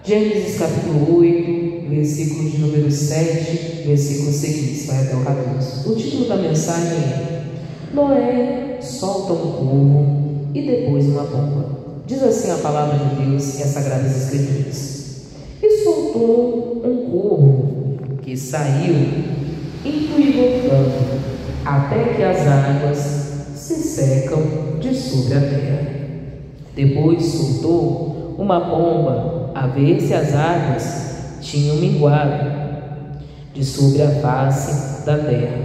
Gênesis capítulo 8, versículo de número 7, versículo seguinte, vai até o 14. O título da mensagem é: Noé solta um corvo e depois uma pomba. Diz assim a palavra de Deus e as Sagradas Escrituras: E soltou um corvo que saiu indo e voltando, até que as águas se secam de sobre a terra. Depois soltou uma pomba, a ver se as águas tinham minguado de sobre a face da terra.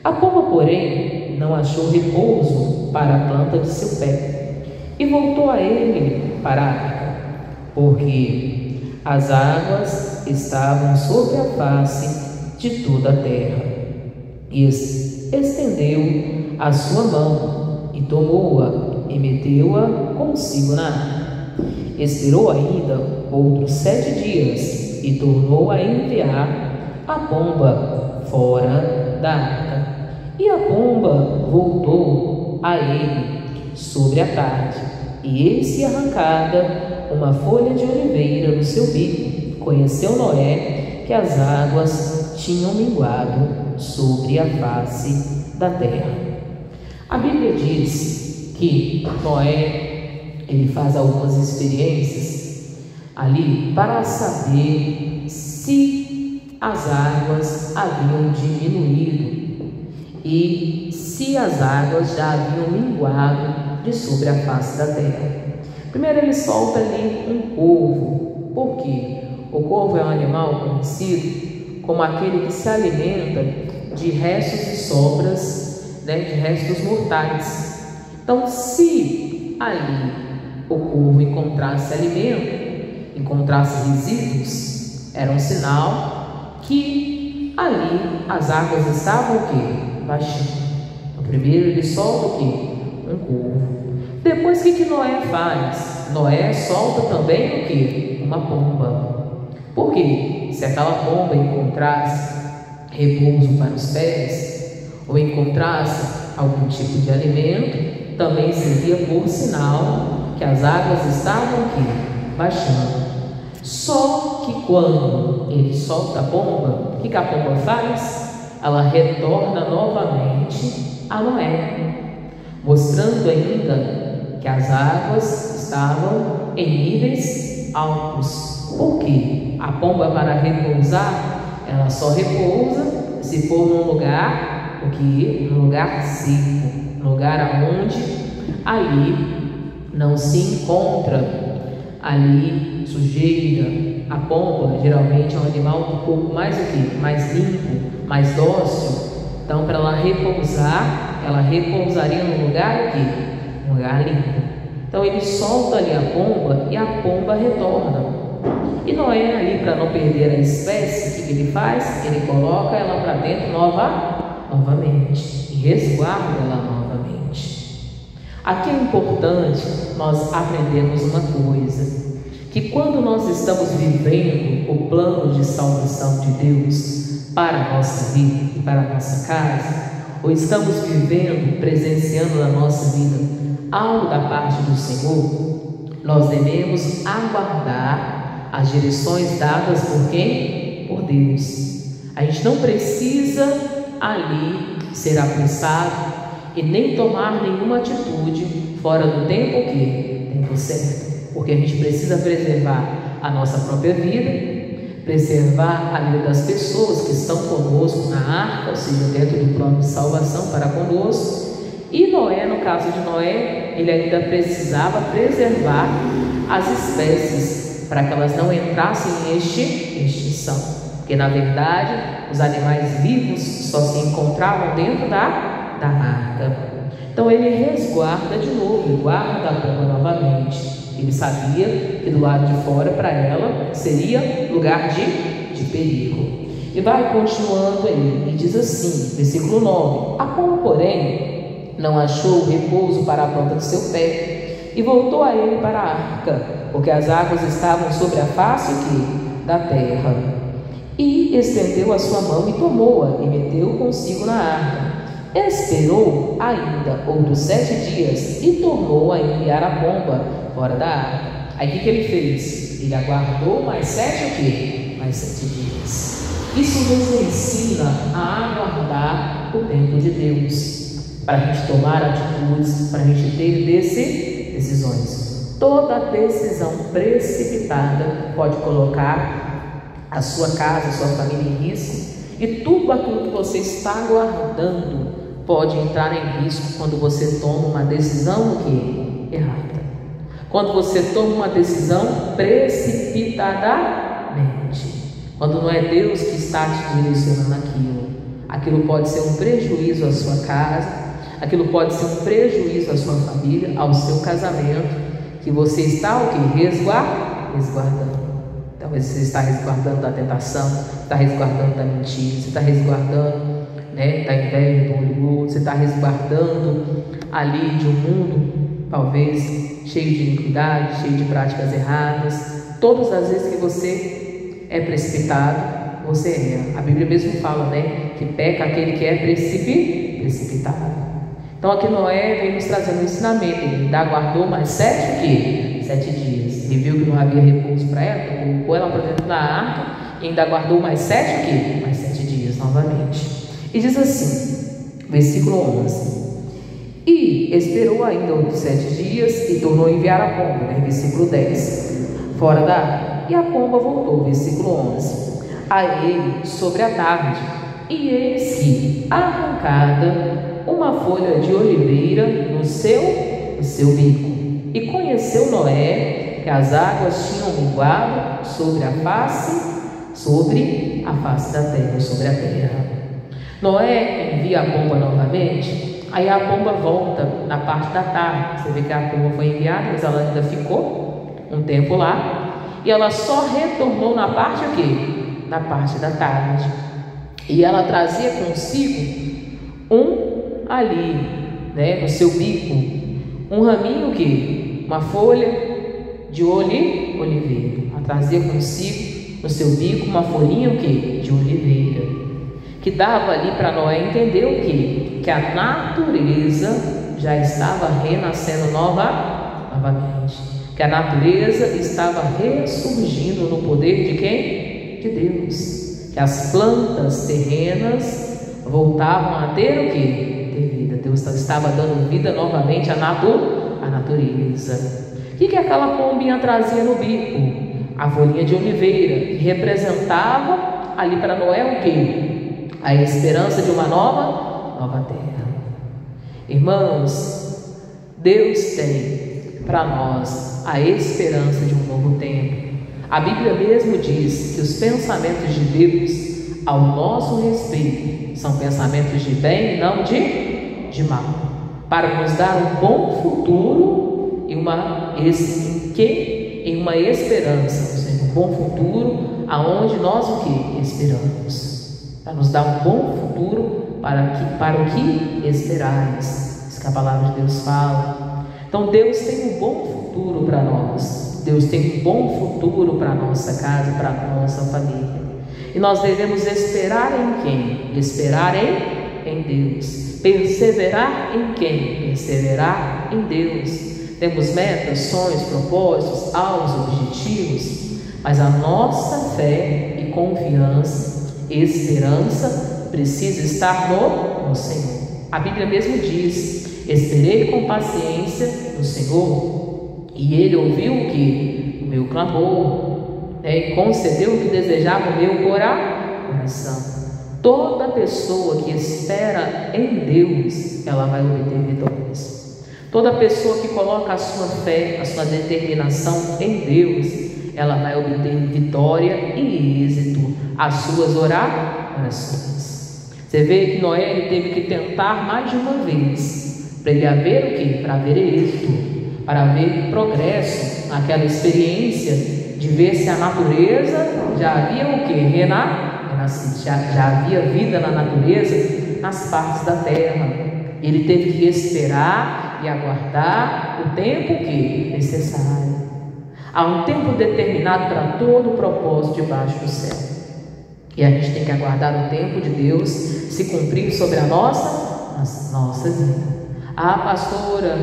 A pomba, porém, não achou repouso para a planta de seu pé, e voltou a ele para a arca, porque as águas estavam sobre a face de toda a terra. E estendeu a sua mão, e tomou-a, e meteu-a consigo na arca. Esperou ainda outros 7 dias, e tornou a enviar a pomba fora da arca. E a pomba voltou a ele sobre a tarde, e eis-se arrancada uma folha de oliveira no seu bico. Conheceu Noé que as águas tinham minguado sobre a face da terra. A Bíblia diz que Noé ele faz algumas experiências ali para saber se as águas haviam diminuído e se as águas já haviam minguado de sobre a face da terra. Primeiro ele solta ali um corvo. Por quê? O corvo é um animal conhecido como aquele que se alimenta de restos e sobras, de restos mortais. Então, se ali o corvo encontrasse alimento, encontrasse resíduos, era um sinal que ali as águas estavam o quê? Baixando. Então, primeiro ele solta o quê? Um corvo. Depois o que Noé faz? Noé solta também o quê? Uma pomba. Por quê? Se aquela pomba encontrasse repouso para os pés, ou encontrasse algum tipo de alimento, também seria por sinal que as águas estavam aqui, baixando. Só que quando ele solta a pomba, o que a pomba faz? Ela retorna novamente a Noé, mostrando ainda que as águas estavam em níveis altos. Por quê? A pomba, para repousar, ela só repousa se for num lugar, num lugar seco, num lugar onde ali não se encontra ali sujeira. A pomba geralmente é um animal um pouco mais mais limpo, mais dócil. Então, para ela repousaria num lugar um lugar limpo. Então ele solta ali a pomba e a pomba retorna. E Noé ali, para não perder a espécie, o que ele faz? Ele coloca ela para dentro novamente e resguarda ela novamente. Aqui é importante nós aprendermos uma coisa, que quando nós estamos vivendo o plano de salvação de Deus para a nossa vida e para a nossa casa, ou estamos vivendo, presenciando na nossa vida algo da parte do Senhor, nós devemos aguardar as direções dadas por quem? Por Deus. A gente não precisa ali ser apressado e nem tomar nenhuma atitude fora do tempo certo, porque a gente precisa preservar a nossa própria vida, preservar a vida das pessoas que estão conosco na arca, ou seja, dentro do plano de salvação para conosco. E Noé, no caso de Noé, ele ainda precisava preservar as espécies para que elas não entrassem em extinção, porque na verdade os animais vivos só se encontravam dentro da arca. Então ele resguarda de novo, ele guarda a pomba novamente. Ele sabia que do lado de fora para ela seria lugar de perigo. E vai continuando aí, e diz assim, versículo 9: A pomba, porém, não achou repouso para a planta do seu pé, e voltou a ele para a arca, porque as águas estavam sobre a face da terra. E estendeu a sua mão e tomou-a, e meteu consigo na arca. Esperou ainda outros 7 dias, e tornou a enviar a pomba fora da arca. Aí o que ele fez? Ele aguardou mais 7 o quê? Mais 7 dias. Isso nos ensina a aguardar o tempo de Deus, para a gente tomar atitudes, para a gente ter decisões. Toda decisão precipitada pode colocar a sua casa, a sua família em risco, e tudo aquilo que você está aguardando pode entrar em risco quando você toma uma decisão errada. Quando você toma uma decisão precipitadamente. Quando não é Deus que está te direcionando aquilo pode ser um prejuízo à sua casa, aquilo pode ser um prejuízo à sua família, ao seu casamento, que você está resguardando. Talvez você está resguardando da tentação, está resguardando da mentira, você está resguardando da inveja, do orgulho, você está resguardando ali de um mundo talvez cheio de iniquidade, cheio de práticas erradas. Todas as vezes que você é precipitado, você erra. A Bíblia mesmo fala, que peca aquele que é precipitado. Então aqui Noé vem nos trazendo um ensinamento. Ele ainda aguardou mais 7 dias. Ele viu que não havia repouso para ela, colocou ela para dentro da arca e ainda aguardou mais 7 mais 7 dias novamente. E diz assim, versículo 11: e esperou ainda outros 7 dias e tornou a enviar a pomba, versículo 10, fora da arca. E a pomba voltou, versículo 11, a ele sobre a tarde, e eis que, arrancada uma folha de oliveira no seu bico, e conheceu Noé que as águas tinham minguado sobre a face da terra, sobre a terra. Noé envia a pomba novamente, aí a pomba volta na parte da tarde. Você vê que a pomba foi enviada, mas ela ainda ficou um tempo lá. E ela só retornou na parte Na parte da tarde. E ela trazia consigo no seu bico, um raminho uma folha de oliveira. Ela trazia consigo no seu bico uma folhinha de oliveira, que dava ali para Noé entender que a natureza já estava renascendo novamente. Que a natureza estava ressurgindo no poder de quem? De Deus. Que as plantas terrenas voltavam a ter ter vida. Deus estava dando vida novamente à natureza. O que aquela pombinha trazia no bico? A folhinha de oliveira, que representava ali para Noé a esperança de uma nova terra. Irmãos, Deus tem para nós a esperança de um novo tempo. A Bíblia mesmo diz que os pensamentos de Deus ao nosso respeito são pensamentos de bem e não de mal, para nos dar um bom futuro e uma esperança, um bom futuro aonde nós esperamos, para nos dar um bom futuro para o que esperais. Isso que a palavra de Deus fala. Então Deus tem um bom futuro para nós. Deus tem um bom futuro para a nossa casa, para a nossa família. E nós devemos esperar em quem? Esperar em Deus. Perseverar em quem? Perseverar em Deus. Temos metas, sonhos, propósitos, alvos, objetivos, mas a nossa fé e confiança, esperança, precisa estar no Senhor. A Bíblia mesmo diz: esperei com paciência no Senhor, e Ele ouviu o meu clamor, e concedeu o que desejava o meu coração. Toda pessoa que espera em Deus, ela vai obter vitórias. Toda pessoa que coloca a sua fé, a sua determinação em Deus, ela vai obter vitória e êxito às suas orações. Você vê que Noé ele teve que tentar mais de uma vez para ele haver para haver êxito, para haver progresso naquela experiência de ver se a natureza já havia renascido, já havia vida na natureza nas partes da terra. Ele teve que esperar e aguardar o tempo necessário. Há um tempo determinado para todo o propósito debaixo do céu. E a gente tem que aguardar o tempo de Deus se cumprir sobre a nossa vida. Ah, pastora,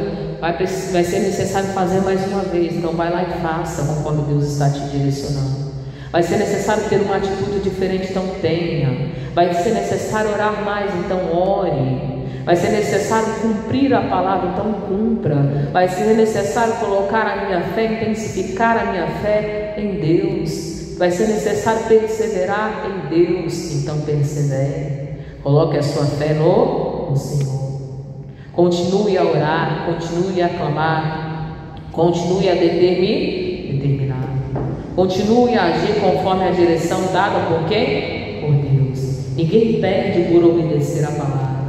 vai ser necessário fazer mais uma vez. Então vai lá e faça conforme Deus está te direcionando. Vai ser necessário ter uma atitude diferente, então tenha. Vai ser necessário orar mais, então ore. Vai ser necessário cumprir a palavra, então cumpra. Vai ser necessário colocar a minha fé, intensificar a minha fé em Deus. Vai ser necessário perseverar em Deus, então persevere. Coloque a sua fé no Senhor. Continue a orar, continue a clamar, continue a determinar. Continue a agir conforme a direção dada por quem? Por Deus. Ninguém perde por obedecer a palavra.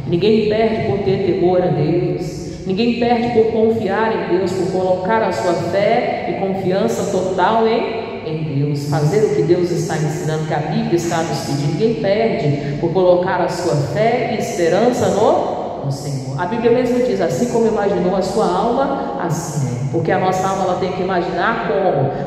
Ninguém perde por ter temor a Deus. Ninguém perde por confiar em Deus, por colocar a sua fé e confiança total em Deus. Fazer o que Deus está ensinando, que a Bíblia está nos pedindo. Ninguém perde por colocar a sua fé e esperança no Senhor. A Bíblia mesmo diz: assim como imaginou a sua alma, assim é. Porque a nossa alma ela tem que imaginar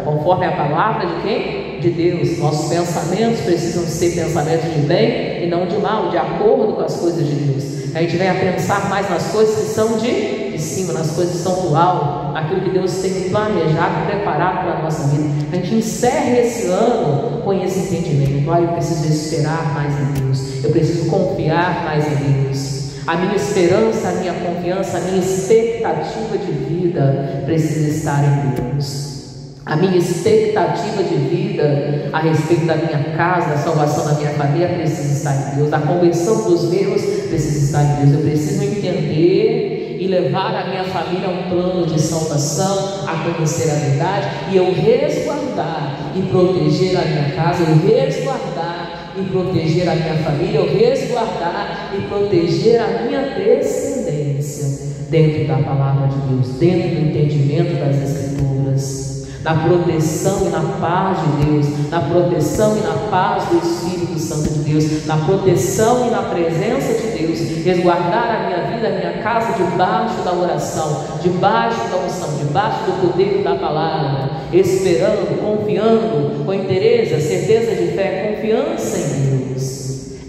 conforme a palavra de quem? De Deus. Nossos pensamentos precisam ser pensamentos de bem e não de mal, de acordo com as coisas de Deus. A gente vem a pensar mais nas coisas que são de cima, nas coisas que são do alto, naquilo que Deus tem planejado, preparado para a nossa vida. A gente encerra esse ano com esse entendimento: eu preciso esperar mais em Deus, eu preciso confiar mais em Deus. A minha esperança, a minha confiança, a minha expectativa de vida precisa estar em Deus. A minha expectativa de vida a respeito da minha casa, da salvação da minha família precisa estar em Deus. A conversão dos meus precisa estar em Deus. Eu preciso entender e levar a minha família a um plano de salvação, a conhecer a verdade, e eu resguardar e proteger a minha casa, eu resguardar e proteger a minha família, eu resguardar e proteger a minha descendência dentro da palavra de Deus, dentro do entendimento das Escrituras, na proteção e na paz de Deus, na proteção e na paz do Espírito Santo de Deus, na proteção e na presença de Deus, resguardar a minha vida, a minha casa debaixo da oração, debaixo da unção, debaixo do poder da palavra, esperando, confiando, com interesse, certeza de fé, confiança em Deus.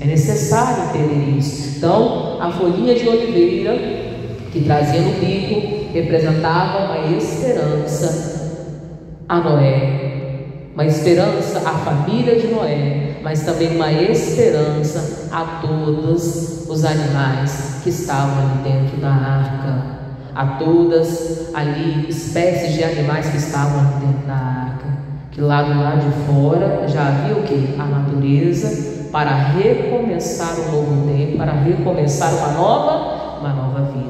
É necessário entender isso. Então, a folhinha de oliveira que trazia no bico representava uma esperança a Noé, uma esperança à família de Noé, mas também uma esperança a todos os animais que estavam ali dentro da arca, a todas ali espécies de animais que estavam ali dentro da arca, que lá do lado de fora já havia o que? A natureza para recomeçar um novo tempo, para recomeçar uma nova vida.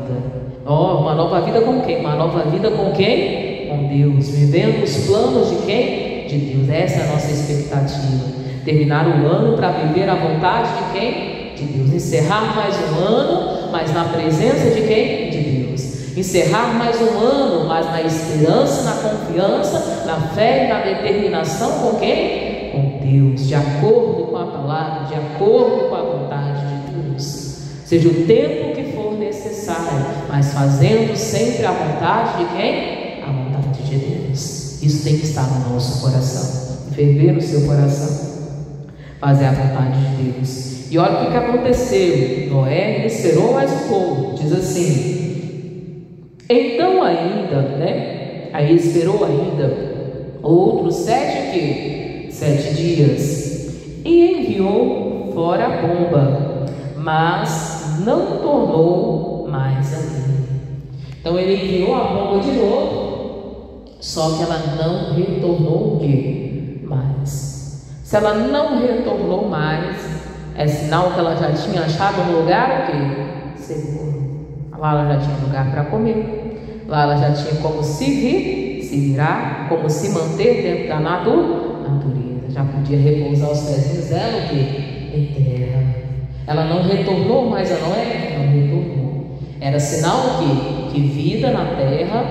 Uma nova vida com quem? Uma nova vida com quem? Com Deus, vivendo os planos de quem? De Deus. Essa é a nossa expectativa. Terminar o ano para viver a vontade de quem? De Deus. Encerrar mais um ano, mas na presença de quem? De Deus. Encerrar mais um ano, mas na esperança, na confiança, na fé e na determinação com quem? Com Deus, de acordo com a palavra, de acordo com a vontade de Deus. Seja o tempo que for necessário, mas fazendo sempre a vontade de quem? A vontade de Deus. Isso tem que estar no nosso coração, ferver no seu coração, fazer a vontade de Deus. E olha o que aconteceu. Noé esperou mais um pouco. Diz assim: então ainda, aí esperou ainda outros 7 dias, e enviou fora a pomba, mas não tornou mais a vir. Então ele enviou a pomba de novo, só que ela não retornou o quê? Mais. Se ela não retornou mais, é sinal que ela já tinha achado um lugar o quê? Seguro. Lá ela já tinha lugar para comer, lá ela já tinha como se virar, como se manter dentro da natureza, já podia repousar os pezinhos dela o quê? Em terra. Ela não retornou mais a Noé? Não retornou. Era sinal que vida na terra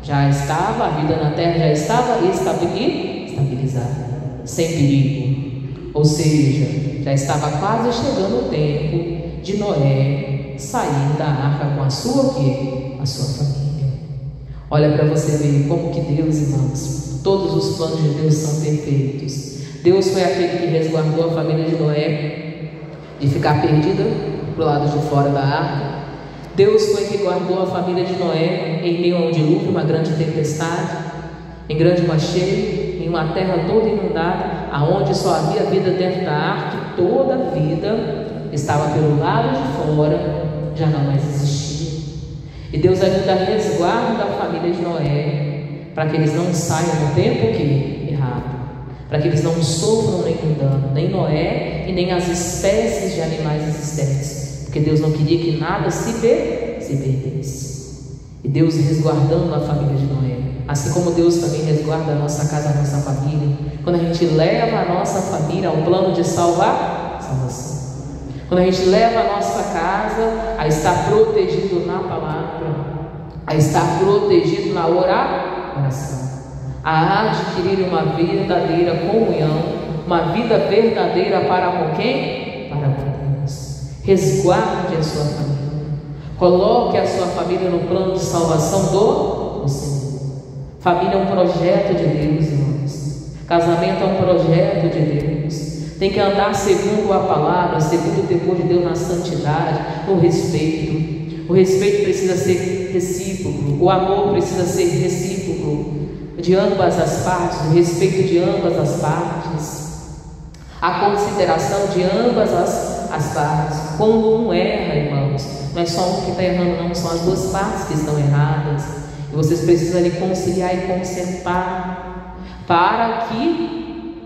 já estava, a vida na terra já estava estabilizada, sem perigo. Ou seja, já estava quase chegando o tempo de Noé sair da arca com a sua a sua família. Olha para você ver como que Deus, irmãos, todos os planos de Deus são perfeitos. Deus foi aquele que resguardou a família de Noé de ficar perdida para o lado de fora da arca. Deus foi que guardou a família de Noé em meio a um dilúvio, uma grande tempestade, em grande mar cheio, em uma terra toda inundada, aonde só havia vida dentro da arca, e toda a vida estava pelo lado de fora, já não mais existia. E Deus ainda resguarda a família de Noé, para que eles não saiam no tempo errado, para que eles não sofram nenhum dano, nem Noé e nem as espécies de animais existentes, porque Deus não queria que nada se perdesse. E Deus resguardando a família de Noé, assim como Deus também resguarda a nossa casa, a nossa família, quando a gente leva a nossa família ao plano de salvação, quando a gente leva a nossa casa a estar protegido na palavra, a estar protegido na oração, a adquirir uma verdadeira comunhão, uma vida verdadeira para com quem? Para com Deus. Resguarde a sua família, coloque a sua família no plano de salvação do Senhor. Família é um projeto de Deus, irmãos. Casamento é um projeto de Deus. Tem que andar segundo a palavra, segundo o temor de Deus, na santidade, no respeito. O respeito precisa ser recíproco, o amor precisa ser recíproco de ambas as partes, o respeito de ambas as partes, a consideração de ambas as partes. Quando um erra, irmãos, não é só um que está errando, não, são as duas partes que estão erradas, e vocês precisam ali conciliar e consertar, para que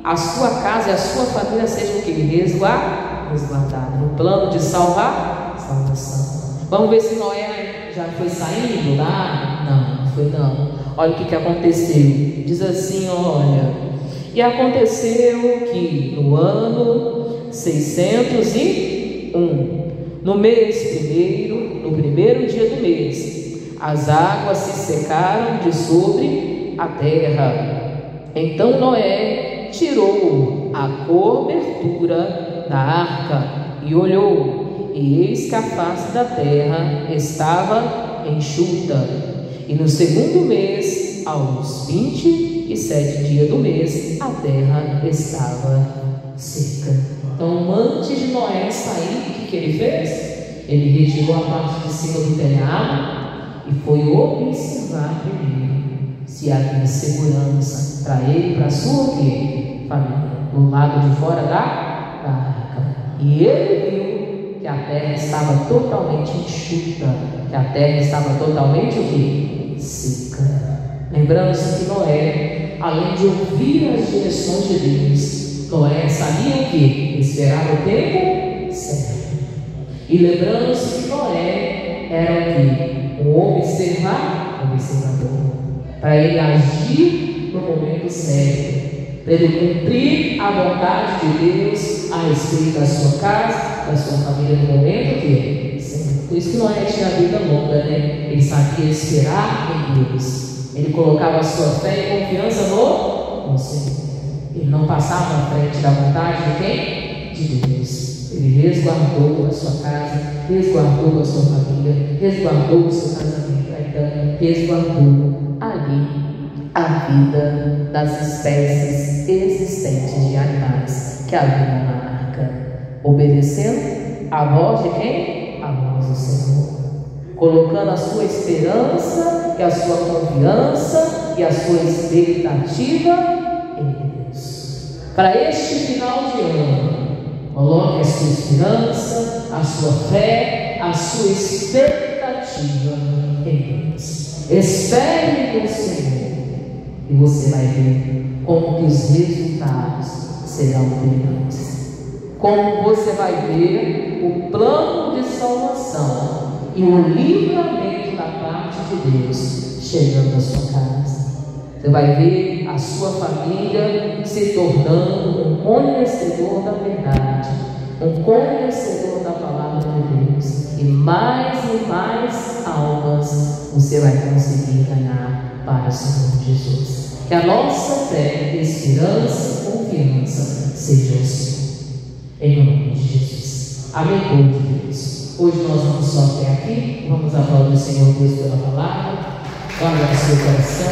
a sua casa e a sua família sejam o que? Resguardada no plano de salvação. Vamos ver se Noé já foi saindo lá? Não foi não. Olha o que aconteceu. Diz assim, olha: e aconteceu que no ano 601, no mês primeiro, no primeiro dia do mês, as águas se secaram de sobre a terra. Então Noé tirou a cobertura da arca e olhou, e eis que a face da terra estava enxuta. E no segundo mês, aos 27 dias do mês, a terra estava seca. Então, antes de Noé sair, o que ele fez? Ele retirou a parte de cima do telhado e foi observar primeiro se havia segurança para ele e para a sua família, do lado de fora da arca. E ele viu que a terra estava totalmente enxuta, que a terra estava totalmente seca. Lembrando-se que Noé, além de ouvir as direções de Deus, Noé sabia o que? Esperar o tempo certo. E lembrando-se que Noé era o que? Um observador, para ele agir no momento certo, para ele cumprir a vontade de Deus a respeito da sua casa, da sua família, no momento que certo. Por isso que Noé tinha a vida longa, né? Ele sabia esperar em Deus, ele colocava a sua fé e confiança no Senhor, ele não passava à frente da vontade de quem? De Deus. Ele resguardou a sua casa, resguardou a sua família, resguardou o seu casamento, ainda resguardou ali a vida das espécies existentes de animais que haviam na arca, obedecendo a voz de quem? A voz do Senhor, colocando a sua esperança e a sua confiança e a sua expectativa em Deus. Para este final de ano, coloque a sua esperança, a sua fé, a sua expectativa em Deus. Espere no Senhor e você vai ver como que os resultados serão brilhantes. Como você vai ver o plano de salvação e o livramento da parte de Deus chegando à sua casa. Você vai ver a sua família se tornando um conhecedor da verdade, um conhecedor da palavra de Deus, e mais almas você vai conseguir ganhar para o Senhor Jesus. Que a nossa fé, esperança e confiança seja o Senhor, em nome de Jesus. Amém, povo de Deus. Hoje nós vamos só até aqui, vamos aplaudir o Senhor Deus pela palavra, guarda o seu coração.